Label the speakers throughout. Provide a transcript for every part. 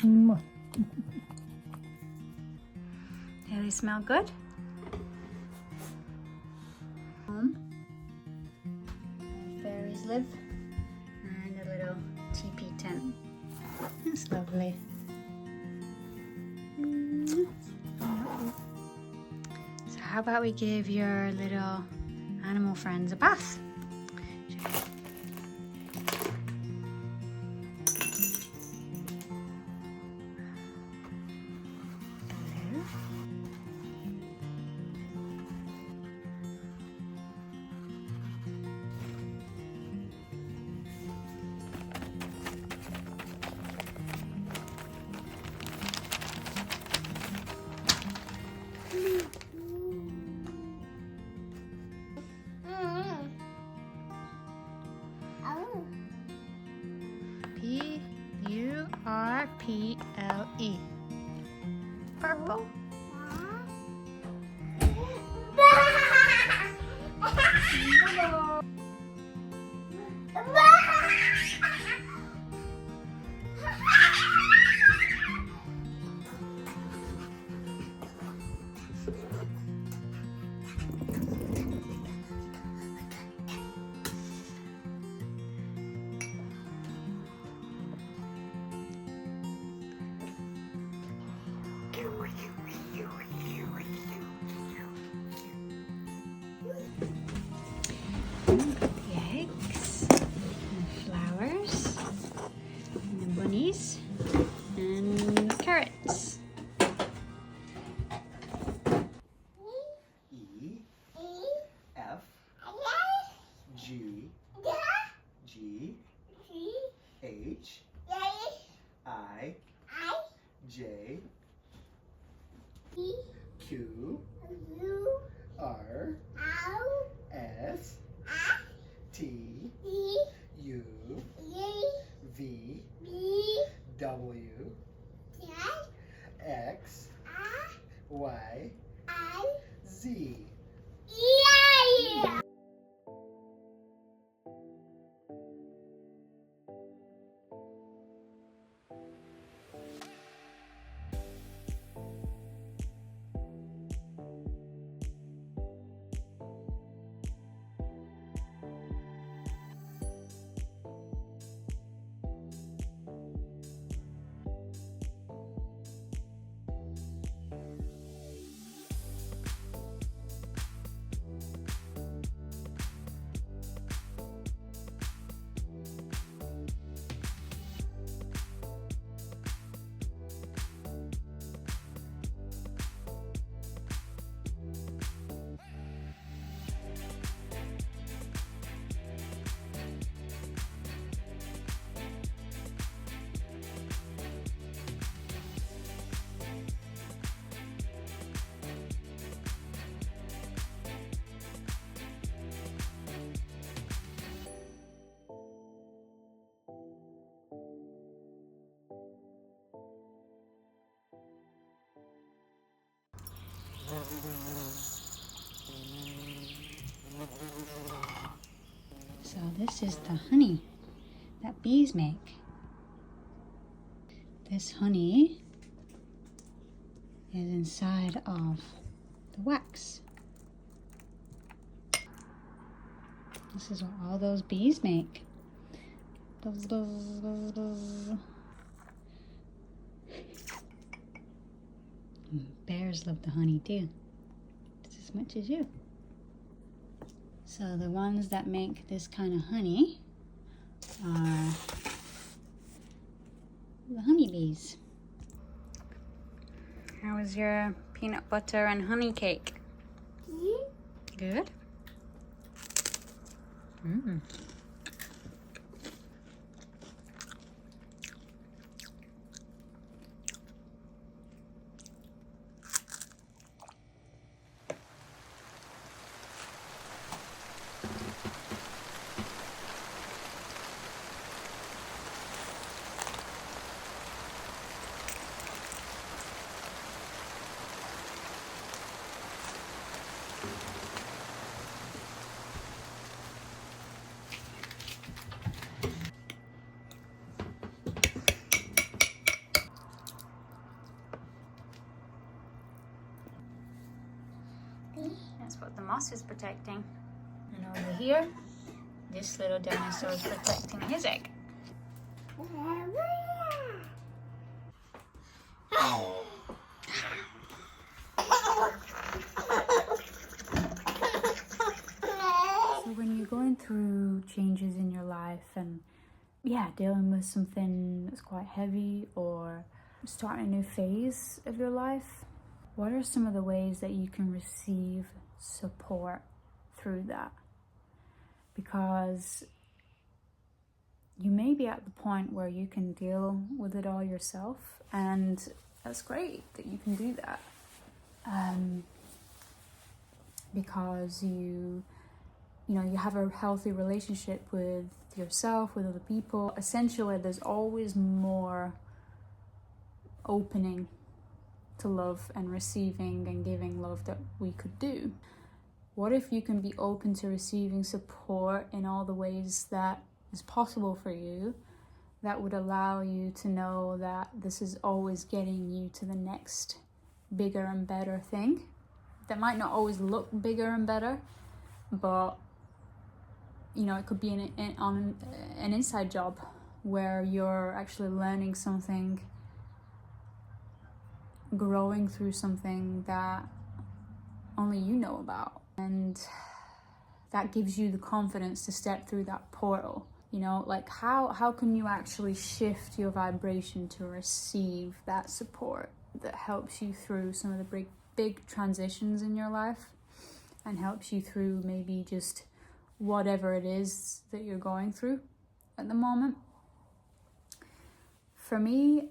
Speaker 1: Mwah.
Speaker 2: Do they smell good? Home. Fairies live. And a little teepee tent. It's lovely. So how about we give your little animal friends a bath? P-U-R-P-L-E. Purple. The eggs, and flowers, and the bunnies, and carrots.
Speaker 3: E F G G H I J Q R S T U V W X Y Z.
Speaker 2: So this is the honey that bees make. This honey is inside of the wax. This is what all those bees make. Buzz, buzz, buzz, buzz. Bears love the honey too, just as much as you. So the ones that make this kind of honey are the honeybees. How was your peanut butter and honey cake? Good? Mm. else is protecting. And over here, this little dinosaur is protecting his egg. So when you're going through changes in your life and dealing with something that's quite heavy or starting a new phase of your life, what are some of the ways that you can receive support through that? Because you may be at the point where you can deal with it all yourself, and that's great that you can do that. Because you have a healthy relationship with yourself, with other people. Essentially, there's always more opening to love and receiving and giving love that we could do. What if you can be open to receiving support in all the ways that is possible for you, that would allow you to know that this is always getting you to the next bigger and better thing that might not always look bigger and better, but it could be on an inside job where you're actually learning something, growing through something that only you know about, and that gives you the confidence to step through that portal. Like how can you actually shift your vibration to receive that support that helps you through some of the big transitions in your life and helps you through maybe just whatever it is that you're going through at the moment? For me,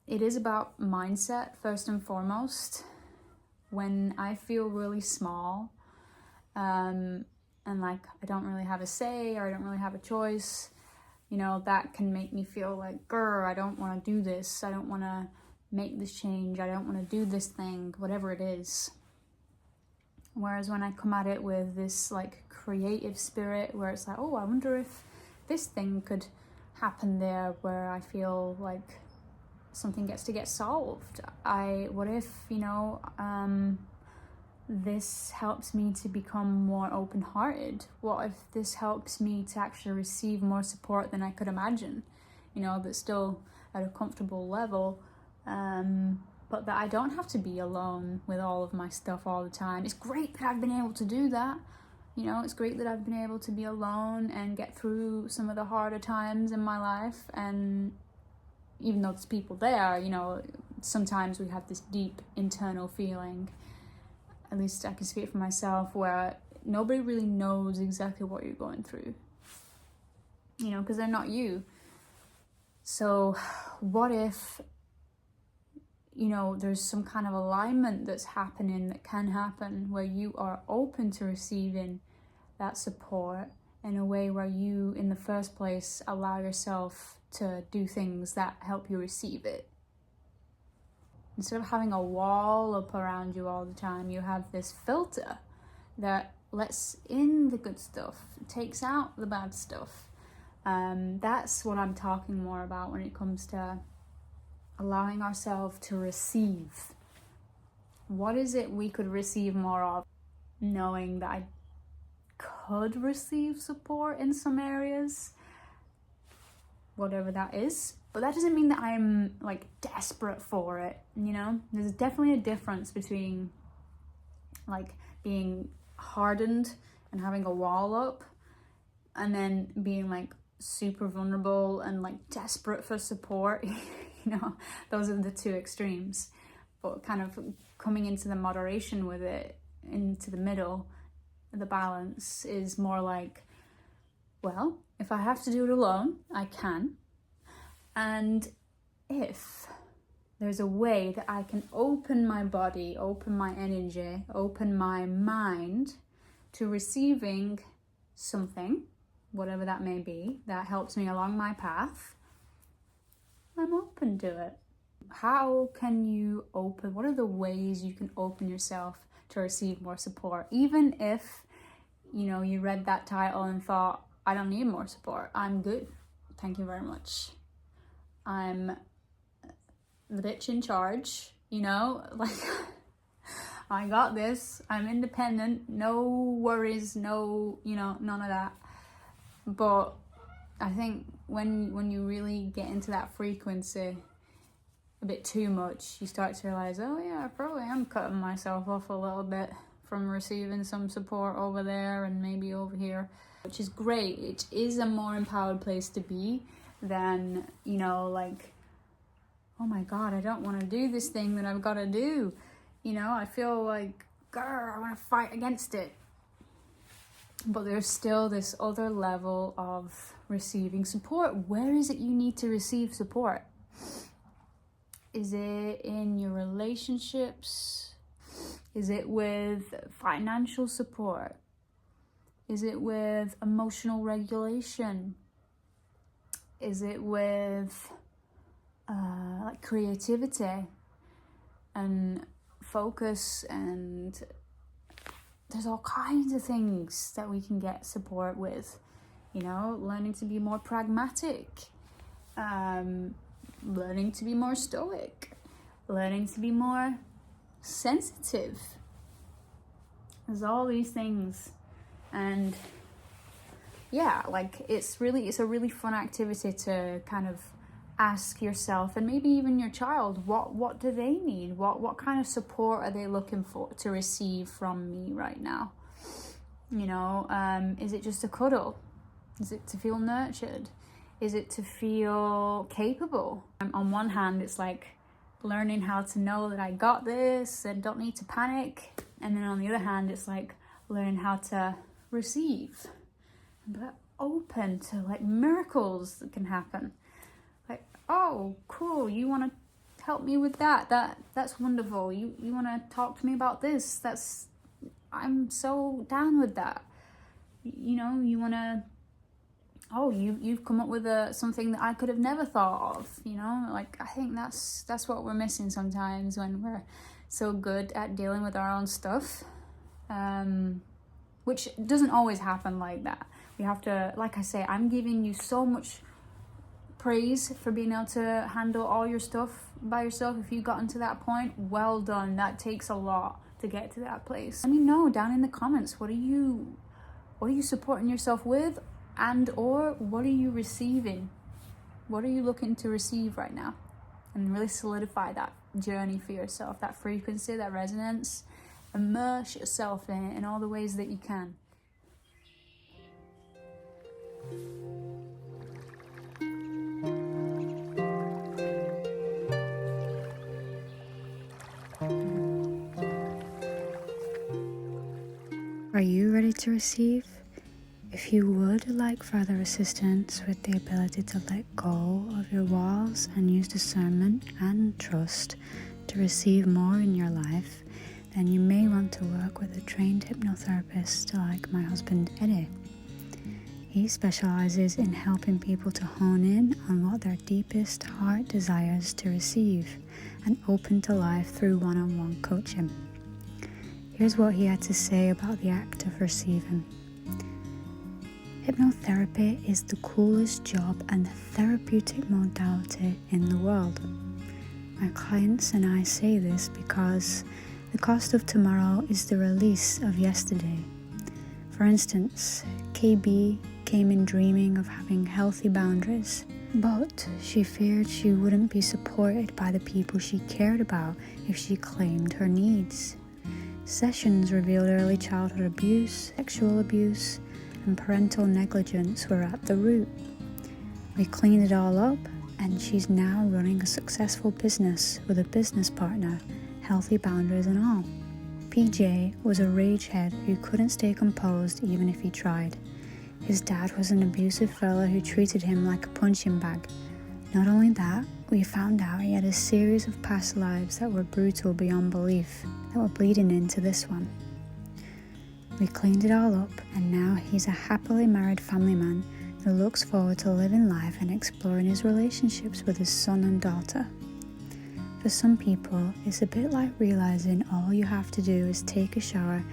Speaker 2: it is about mindset first and foremost. When I feel really small, and like I don't really have a say or I don't really have a choice, that can make me feel like, I don't want to do this, I don't want to make this change, I don't want to do this thing, whatever it is. Whereas when I come at it with this like creative spirit where it's like, I wonder if this thing could happen there, where I feel like something gets to get solved. What if this helps me to become more open-hearted? What if this helps me to actually receive more support than I could imagine, that's still at a comfortable level, but that I don't have to be alone with all of my stuff all the time. It's great that I've been able to do that. It's great that I've been able to be alone and get through some of the harder times in my life. And even though there's people there, sometimes we have this deep internal feeling, at least I can speak for myself, where nobody really knows exactly what you're going through, because they're not you. So what if, there's some kind of alignment that's happening, that can happen, where you are open to receiving that support in a way where you, in the first place, allow yourself to do things that help you receive it. Instead of having a wall up around you all the time, you have this filter that lets in the good stuff, takes out the bad stuff. That's what I'm talking more about when it comes to allowing ourselves to receive. What is it we could receive more of? Knowing that I could receive support in some areas, whatever that is. But that doesn't mean that I'm like desperate for it, There's definitely a difference between like being hardened and having a wall up, and then being like super vulnerable and like desperate for support. Those are the two extremes. But kind of coming into the moderation with it, into the middle, the balance is more like, well, if I have to do it alone, I can. And if there's a way that I can open my body, open my energy, open my mind to receiving something, whatever that may be, that helps me along my path, I'm open to it. How can you open? What are the ways you can open yourself to receive more support? Even if, you read that title and thought, I don't need more support, I'm good, thank you very much. I'm the bitch in charge, like I got this. I'm independent. No worries. No, none of that. But I think when you really get into that frequency a bit too much, you start to realize, oh yeah, I probably am cutting myself off a little bit from receiving some support over there and maybe over here, which is great. It is a more empowered place to be than, like, oh my God, I don't want to do this thing that I've got to do. I feel like, I want to fight against it. But there's still this other level of receiving support. Where is it you need to receive support? Is it in your relationships? Is it with financial support? Is it with emotional regulation? Is it with like creativity and focus? And there's all kinds of things that we can get support with. Learning to be more pragmatic, learning to be more stoic, learning to be more sensitive. There's all these things. And yeah, like it's a really fun activity to kind of ask yourself, and maybe even your child, what do they need? What kind of support are they looking for to receive from me right now? Is it just a cuddle? Is it to feel nurtured? Is it to feel capable? On one hand, it's like learning how to know that I got this and don't need to panic. And then on the other hand, it's like learning how to receive, but open to like miracles that can happen. Like, oh, cool, you want to help me with that's wonderful. You want to talk to me about this? I'm so down with that. You want to, you've come up with something that I could have never thought of. Like, I think that's what we're missing sometimes when we're so good at dealing with our own stuff, which doesn't always happen like that. We have to, like I say, I'm giving you so much praise for being able to handle all your stuff by yourself. If you've gotten to that point, well done. That takes a lot to get to that place. Let me know down in the comments, what are you supporting yourself with, and or what are you receiving? What are you looking to receive right now? And really solidify that journey for yourself, that frequency, that resonance. Immerse yourself in it in all the ways that you can. Are you ready to receive? If you would like further assistance with the ability to let go of your walls and use discernment and trust to receive more in your life, then you may want to work with a trained hypnotherapist like my husband Eddie. He specializes in helping people to hone in on what their deepest heart desires to receive and open to life through one-on-one coaching. Here's what he had to say about the act of receiving. Hypnotherapy is the coolest job and therapeutic modality in the world. My clients and I say this because the cost of tomorrow is the release of yesterday. For instance, KB came in dreaming of having healthy boundaries, but she feared she wouldn't be supported by the people she cared about if she claimed her needs. Sessions revealed early childhood abuse, sexual abuse, and parental negligence were at the root. We cleaned it all up, and she's now running a successful business with a business partner, healthy boundaries and all. PJ was a ragehead who couldn't stay composed even if he tried. His dad was an abusive fella who treated him like a punching bag. Not only that, we found out he had a series of past lives that were brutal beyond belief, that were bleeding into this one. We cleaned it all up, and now he's a happily married family man who looks forward to living life and exploring his relationships with his son and daughter. For some people, it's a bit like realizing all you have to do is take a shower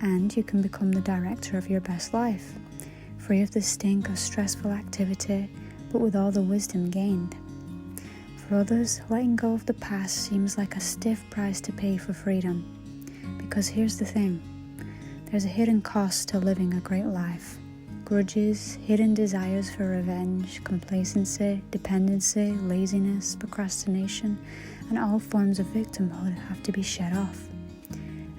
Speaker 2: and you can become the director of your best life, free of the stink of stressful activity, but with all the wisdom gained. For others, letting go of the past seems like a stiff price to pay for freedom, Because here's the thing, there's a hidden cost to living a great life. Grudges, hidden desires for revenge, complacency, dependency, laziness, procrastination, and all forms of victimhood have to be shed off.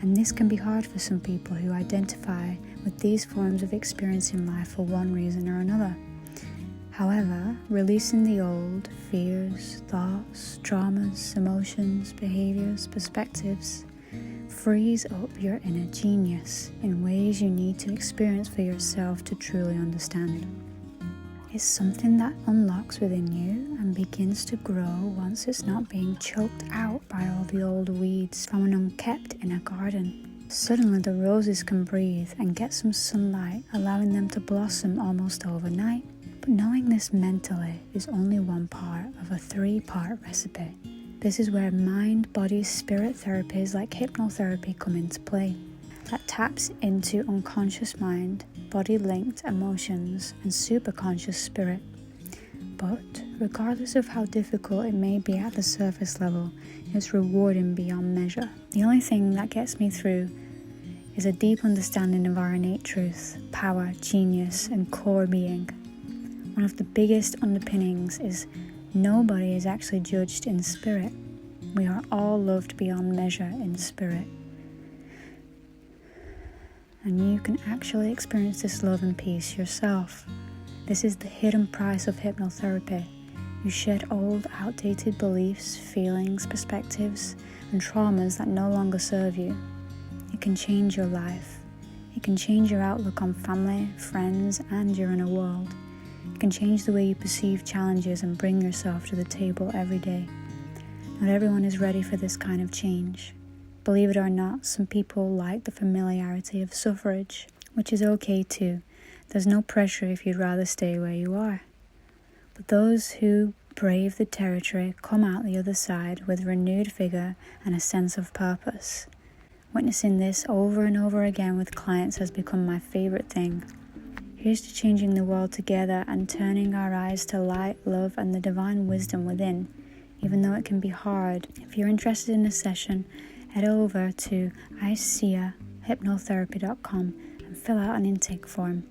Speaker 2: And this can be hard for some people who identify with these forms of experiencing life for one reason or another. However, releasing the old fears, thoughts, traumas, emotions, behaviors, perspectives frees up your inner genius in ways you need to experience for yourself to truly understand. It's something that unlocks within you and begins to grow once it's not being choked out by all the old weeds from an unkept inner garden. Suddenly the roses can breathe and get some sunlight, allowing them to blossom almost overnight. But knowing this mentally is only one part of a 3-part recipe. This is where mind, body, spirit therapies like hypnotherapy come into play. That taps into unconscious mind, body-linked emotions, and superconscious spirit. But regardless of how difficult it may be at the surface level, it's rewarding beyond measure. The only thing that gets me through is a deep understanding of our innate truth, power, genius, and core being. One of the biggest underpinnings is nobody is actually judged in spirit. We are all loved beyond measure in spirit. And you can actually experience this love and peace yourself. This is the hidden price of hypnotherapy. You shed old, outdated beliefs, feelings, perspectives, and traumas that no longer serve you. It can change your life. It can change your outlook on family, friends, and your inner world. It can change the way you perceive challenges and bring yourself to the table every day. Not everyone is ready for this kind of change. Believe it or not, some people like the familiarity of suffrage, which is okay too. There's no pressure if you'd rather stay where you are. But those who brave the territory come out the other side with renewed vigor and a sense of purpose. Witnessing this over and over again with clients has become my favorite thing. Here's to changing the world together and turning our eyes to light, love, and the divine wisdom within, even though it can be hard. If you're interested in a session, head over to IceaHypnotherapy.com and fill out an intake form.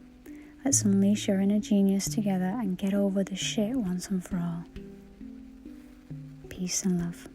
Speaker 2: Let's unleash your inner genius together and get over the shit once and for all. Peace and love.